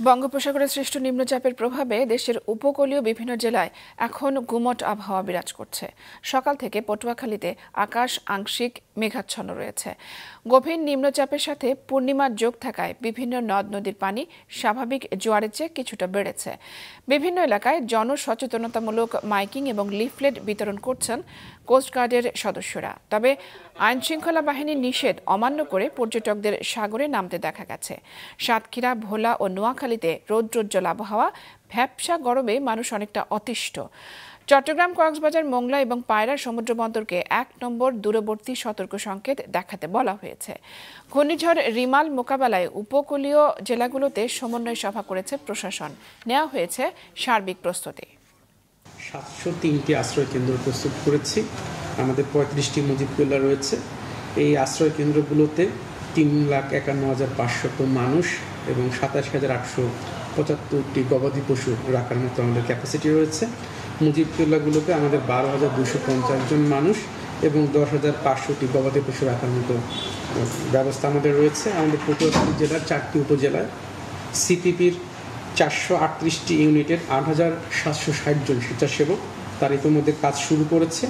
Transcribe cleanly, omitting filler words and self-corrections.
বঙ্গোপসাগরে সৃষ্ট নিম্নচাপের প্রভাবে দেশের উপকূলীয় বিভিন্ন জেলায় এখন গুমট আবহাওয়া বিরাজ করছে। সকাল থেকে পটুয়াখালীতে আকাশ আংশিক মেঘাচ্ছন্ন রয়েছে। গভীর নিম্নচাপের সাথে পূর্ণিমার যোগ থাকায় বিভিন্ন নদ নদীর পানি স্বাভাবিক জোয়ারের চেয়ে কিছুটা বেড়েছে। বিভিন্ন এলাকায় জনসচেতনতামূলক মাইকিং এবং লিফলেট বিতরণ করছেন কোস্টগার্ডের সদস্যরা। তবে আইনশৃঙ্খলা বাহিনীর নিষেধ অমান্য করে পর্যটকদের সাগরে নামতে দেখা গেছে। সাতক্ষীরা, ভোলা ও নোয়াখালীতে রৌদ্রোজ্জ্বল আবহাওয়া, ভ্যাপসা গরমে মানুষ অনেকটা অতিষ্ঠ। চট্টগ্রাম, কক্সবাজার, মোংলা এবং পায়রা সমুদ্র বন্দরকে ১ নম্বর দূরবর্তী সতর্ক সংকেত দেখাতে বলা হয়েছে। ঘূর্ণিঝড় রিমাল মোকাবেলায় উপকূলীয় জেলাগুলোতে সমন্বয় সভা করেছে প্রশাসন। নেওয়া হয়েছে সার্বিক প্রস্তুতি। ৭০৩টি আশ্রয় কেন্দ্র প্রস্তুত করেছি। আমাদের ৩৫টি মুজিব কেল্লা রয়েছে। এই আশ্রয় কেন্দ্রগুলোতে ৩,৫১,৫০০ মানুষ এবং ২৭,৮৭৫টি গবাদি পশু রাখার মতো আমাদের ক্যাপাসিটি রয়েছে। মুজিব কেল্লাগুলোতে আমাদের ১২,২৫০ জন মানুষ এবং ১০,৫০০টি গবাদি পশু রাখার মতো ব্যবস্থা আমাদের রয়েছে। আমাদের পটুয়াখালী জেলার ৪টি উপজেলায় সিপিপির ৪৩৮টি ইউনিটের ৮,৭৬০ জন স্বেচ্ছাসেবক তার ইতিমধ্যে কাজ শুরু করেছে।